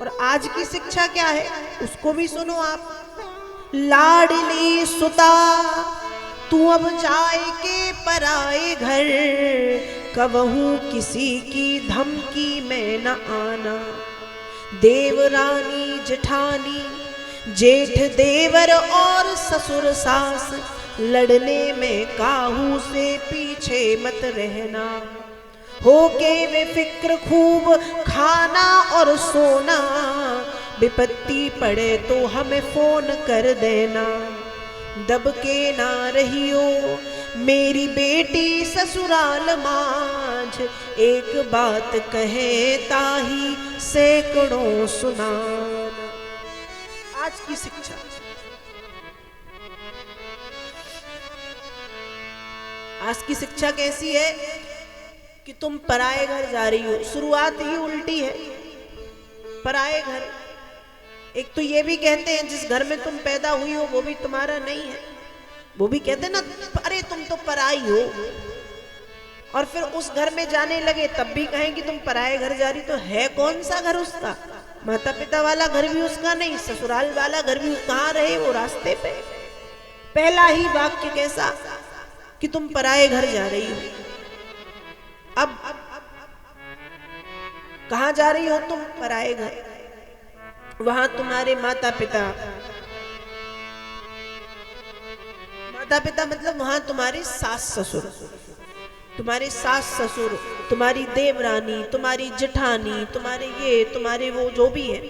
और आज की शिक्षा क्या है उसको भी सुनो आप। लाडली सुता तू अब जाए के पराए घर, कबहू किसी की धमकी में न आना। देवरानी जेठानी जेठ देवर और ससुर सास, लड़ने में काहू से पीछे मत रहना। होके बेफिक्र खूब खाना और सोना, विपत्ति पड़े तो हमें फोन कर देना। दब के ना रहियो मेरी बेटी ससुराल मांझ, एक बात कहे ताही सैकड़ों सुनाना। आज की शिक्षा। आज की शिक्षा कैसी है कि तुम पराए घर जा रही हो। शुरुआत ही उल्टी है, पराए घर। एक तो ये भी कहते हैं जिस घर में तुम पैदा हुई हो वो भी तुम्हारा नहीं है, वो भी कहते ना अरे तुम तो पराई हो। और फिर उस घर में जाने लगे तब भी कहें कि तुम पराए घर जा रही, तो है कौन सा घर उसका? माता पिता वाला घर भी उसका नहीं, ससुराल वाला घर भी। कहाँ रहे वो? रास्ते पे। पहला ही वाक्य कैसा कि तुम पराए घर जा रही हो। अब कहाँ जा रही हो तुम? पराए घर। वहां तुम्हारे माता पिता, माता पिता मतलब वहां तुम्हारे सास ससुर, तुम्हारे सास ससुर, तुम्हारी देवरानी, तुम्हारी जेठानी, तुम्हारे ये तुम्हारे वो जो भी है।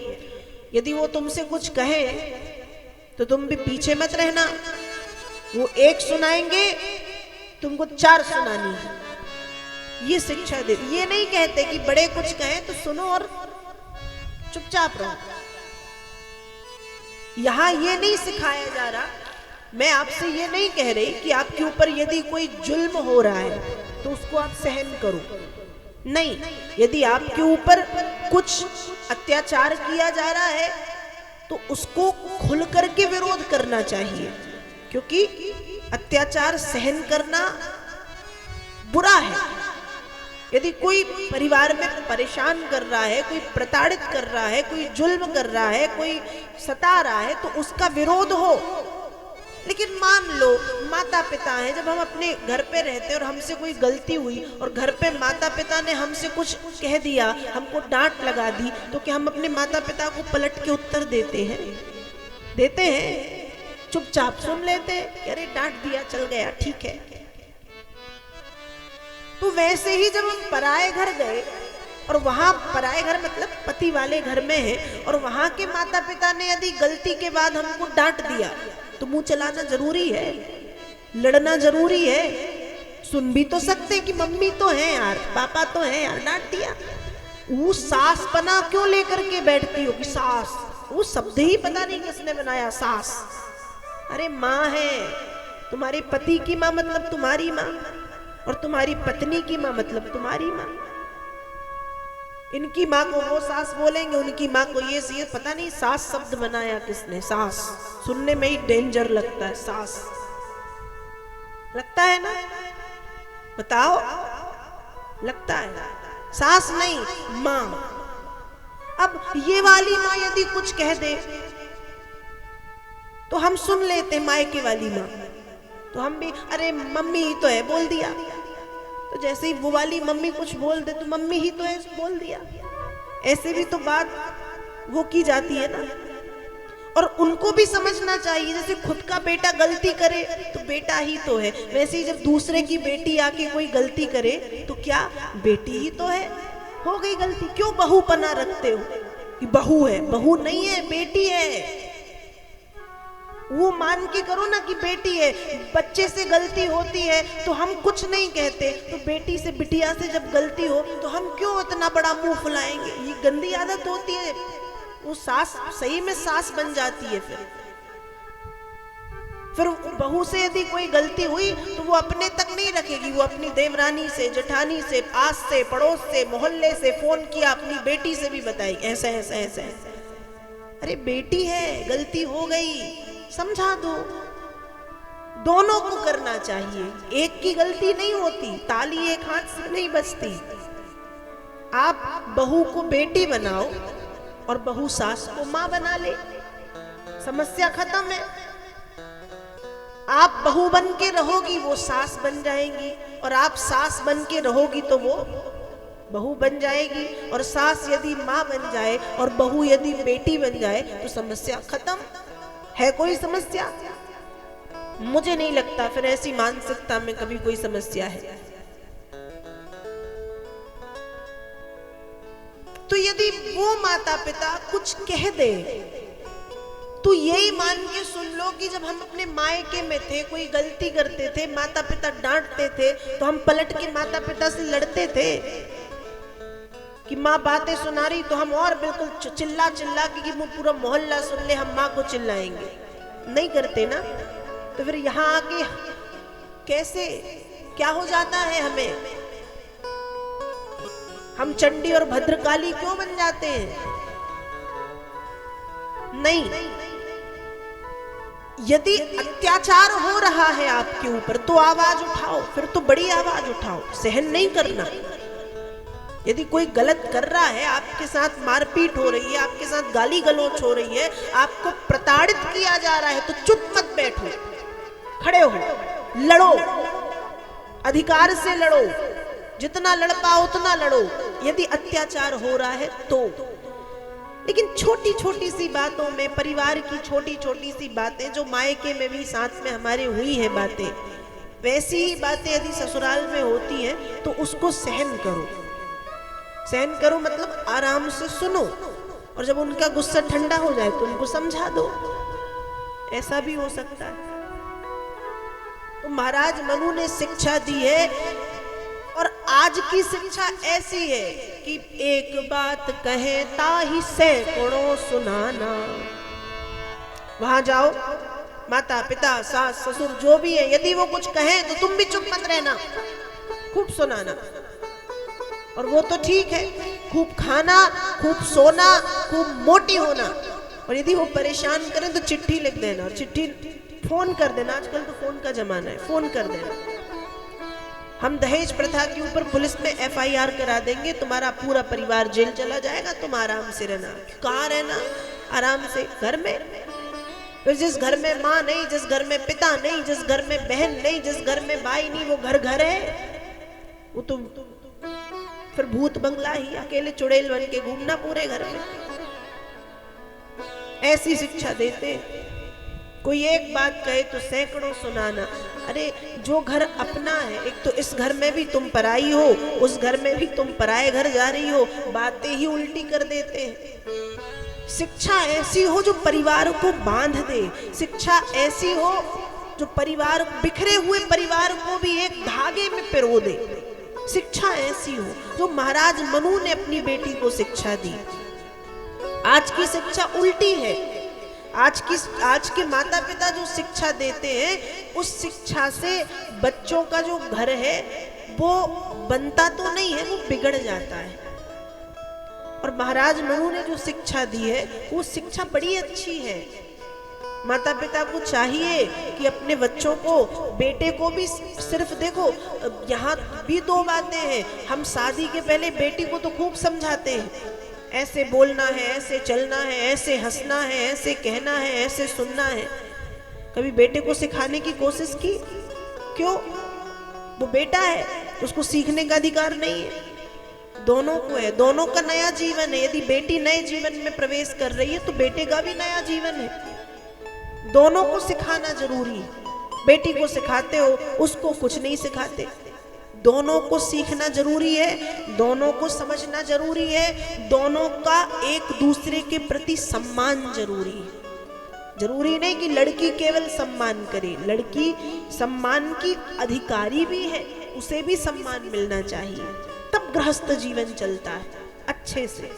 यदि वो तुमसे कुछ कहे तो तुम भी पीछे मत रहना। वो एक सुनाएंगे तुमको चार सुनानी है, ये शिक्षा दे। ये नहीं कहते कि बड़े कुछ कहें तो सुनो और चुपचाप रहो। यहां ये नहीं सिखाया जा रहा। मैं आपसे ये नहीं कह रही कि आपके ऊपर यदि कोई जुल्म हो रहा है तो उसको आप सहन करो, नहीं। यदि आपके ऊपर कुछ अत्याचार किया जा रहा है तो उसको खुल करके विरोध करना चाहिए, क्योंकि अत्याचार सहन करना बुरा है। यदि कोई परिवार में परेशान कर रहा है, कोई प्रताड़ित कर रहा है, कोई जुल्म कर रहा है, कोई सता रहा है तो उसका विरोध हो। लेकिन मान लो माता पिता हैं, जब हम अपने घर पे रहते हैं और हमसे कोई गलती हुई और घर पे माता पिता ने हमसे कुछ कह दिया, हमको डांट लगा दी, तो क्या हम अपने माता पिता को पलट के उत्तर देते हैं? देते हैं? चुपचाप सुन लेते हैं, अरे डांट दिया चल गया ठीक है। तो वैसे ही जब हम पराए घर गए और वहां पराए घर मतलब पति वाले घर में है, और वहां के माता पिता ने यदि गलती के बाद हमको डांट दिया तो मुंह चलाना जरूरी है, लड़ना जरूरी है। सुन भी तो सकते कि मम्मी तो है यार, पापा तो है यार, डांट दिया। वो सास पना क्यों लेकर के बैठती हो कि सास? वो शब्द ही पता नहीं किसने बनाया, सास। अरे माँ है, तुम्हारे पति की माँ मतलब तुम्हारी माँ, और तुम्हारी पत्नी की माँ मतलब तुम्हारी माँ। इनकी माँ को वो सास बोलेंगे, उनकी माँ को ये पता नहीं सास शब्द बनाया किसने। सास सुनने में ही डेंजर लगता है, सास लगता है ना? बताओ, लगता है? सास नहीं, माँ। अब ये वाली माँ यदि कुछ कह दे तो हम सुन लेते, मायके वाली माँ तो हम भी अरे मम्मी ही तो है बोल दिया। तो जैसे ही वो वाली मम्मी कुछ बोल दे तो मम्मी ही तो है बोल दिया। ऐसे भी तो बात वो की जाती है ना। और उनको भी समझना चाहिए, जैसे खुद का बेटा गलती करे तो बेटा ही तो है, वैसे ही जब दूसरे की बेटी आके कोई गलती करे तो क्या बेटी ही तो है, हो गई गलती। क्यों बहूपना रखते हो कि बहू है? बहू नहीं है, बेटी है। वो मान के करो ना कि बेटी है। बच्चे से गलती होती है तो हम कुछ नहीं कहते, तो बेटी से बिटिया से जब गलती हो तो हम क्यों इतना बड़ा मुंह फुलाएंगे? ये गंदी आदत होती है। वो सास सही में सास बन जाती है। फिर बहू से यदि कोई गलती हुई तो वो अपने तक नहीं रखेगी, वो अपनी देवरानी से, जेठानी से, आस से, पड़ोस से, मोहल्ले से फोन किया अपनी बेटी से भी बताएगी ऐसा ऐसा ऐसा। अरे बेटी है, गलती हो गई, समझा दो। दोनों को करना चाहिए, एक की गलती नहीं होती, ताली एक हाथ से नहीं बजती। आप बहू को बेटी बनाओ और बहू सास को मां बना ले, समस्या खत्म है। आप बहू बन के रहोगी, वो सास बन जाएंगी, और आप सास बन के रहोगी तो वो बहू बन जाएगी। और सास यदि मां बन जाए और बहू यदि बेटी बन जाए तो समस्या खत्म। है कोई समस्या? मुझे नहीं लगता फिर ऐसी मानसिकता में कभी कोई समस्या है। तो यदि वो माता पिता कुछ कह दे तो यही मान के सुन लो कि जब हम अपने मायके में थे, कोई गलती करते थे, माता पिता डांटते थे, तो हम पलट के माता पिता से लड़ते थे कि माँ बातें सुना रही तो हम और बिल्कुल चिल्ला चिल्ला कि वो पूरा मोहल्ला सुन ले, हम माँ को चिल्लाएंगे। नहीं करते ना। तो फिर यहाँ आके कैसे क्या हो जाता है हमें? हम चंडी और भद्रकाली क्यों बन जाते हैं? नहीं। यदि अत्याचार हो रहा है आपके ऊपर तो आवाज उठाओ, फिर तो बड़ी आवाज उठाओ, सहन नहीं करना। यदि कोई गलत कर रहा है, आपके साथ मारपीट हो रही है, आपके साथ गाली गलौच हो रही है, आपको प्रताड़ित किया जा रहा है, तो चुप मत बैठो, खड़े हो, लड़ो, अधिकार से लड़ो, जितना लड़ पाओ उतना लड़ो यदि अत्याचार हो रहा है तो। लेकिन छोटी छोटी सी बातों में, परिवार की छोटी छोटी सी बातें जो मायके में भी साथ में हमारे हुई है बातें, वैसी ही बातें यदि ससुराल में होती हैं तो उसको सहन करो। सहन करो मतलब आराम से सुनो, और जब उनका गुस्सा ठंडा हो जाए तो उनको समझा दो। ऐसा भी हो सकता है। तो महाराज मनु ने शिक्षा दी है, और आज की शिक्षा ऐसी है कि एक बात कहे ताहि सैकड़ों सुनाना। वहां जाओ, माता पिता सास ससुर जो भी है, यदि वो कुछ कहे तो तुम भी चुप मत रहना, खूब सुनाना। और वो तो ठीक है, खूब खाना, खूब सोना, खूब मोटी होना। और यदि वो परेशान करें तो चिट्ठी लिख देना, और चिट्ठी फोन कर देना। आजकल तो फोन का जमाना है, फोन कर देना। हम दहेज प्रथा के ऊपर पुलिस में FIR करा देंगे, तुम्हारा पूरा परिवार जेल चला जाएगा, तुम आराम से रहना। कहाँ रहना आराम से? घर में। फिर जिस घर में माँ नहीं, जिस घर में पिता नहीं, जिस घर में बहन नहीं, जिस घर में भाई नहीं, वो घर घर है। वो तुम फिर भूत बंगला ही, अकेले चुड़ैल बन के घूमना पूरे घर में। ऐसी शिक्षा देते। कोई एक बात कहे तो सैकड़ों सुनाना। अरे जो घर अपना है, एक तो इस घर में भी तुम पराई हो, उस घर में भी तुम पराए घर जा रही हो, बातें ही उल्टी कर देते हैं। शिक्षा ऐसी हो जो परिवार को बांध दे, शिक्षा ऐसी हो जो परिवार, बिखरे हुए परिवार को भी एक धागे में पिरो दे। शिक्षा ऐसी हो जो महाराज मनु ने अपनी बेटी को शिक्षा दी। आज की शिक्षा उल्टी है। आज के माता पिता जो शिक्षा देते हैं, उस शिक्षा से बच्चों का जो घर है वो बनता तो नहीं है, वो बिगड़ जाता है। और महाराज मनु ने जो शिक्षा दी है वो शिक्षा बड़ी अच्छी है। माता पिता को चाहिए कि अपने बच्चों को, बेटे को भी सिर्फ देखो, यहाँ भी दो बातें हैं। हम शादी के पहले बेटी को तो खूब समझाते हैं, ऐसे बोलना है, ऐसे चलना है, ऐसे हंसना है, ऐसे कहना है, ऐसे सुनना है। कभी बेटे को सिखाने की कोशिश की? क्यों? वो बेटा है, उसको सीखने का अधिकार नहीं है। दोनों को है, दोनों का नया जीवन है। यदि बेटी नए जीवन में प्रवेश कर रही है तो बेटे का भी नया जीवन है। दोनों को सिखाना जरूरी है। बेटी को सिखाते हो, उसको कुछ नहीं सिखाते। दोनों को सीखना जरूरी है, दोनों को समझना जरूरी है, दोनों का एक दूसरे के प्रति सम्मान जरूरी है। जरूरी नहीं कि लड़की केवल सम्मान करे, लड़की सम्मान की अधिकारी भी है, उसे भी सम्मान मिलना चाहिए। तब गृहस्थ जीवन चलता है अच्छे से।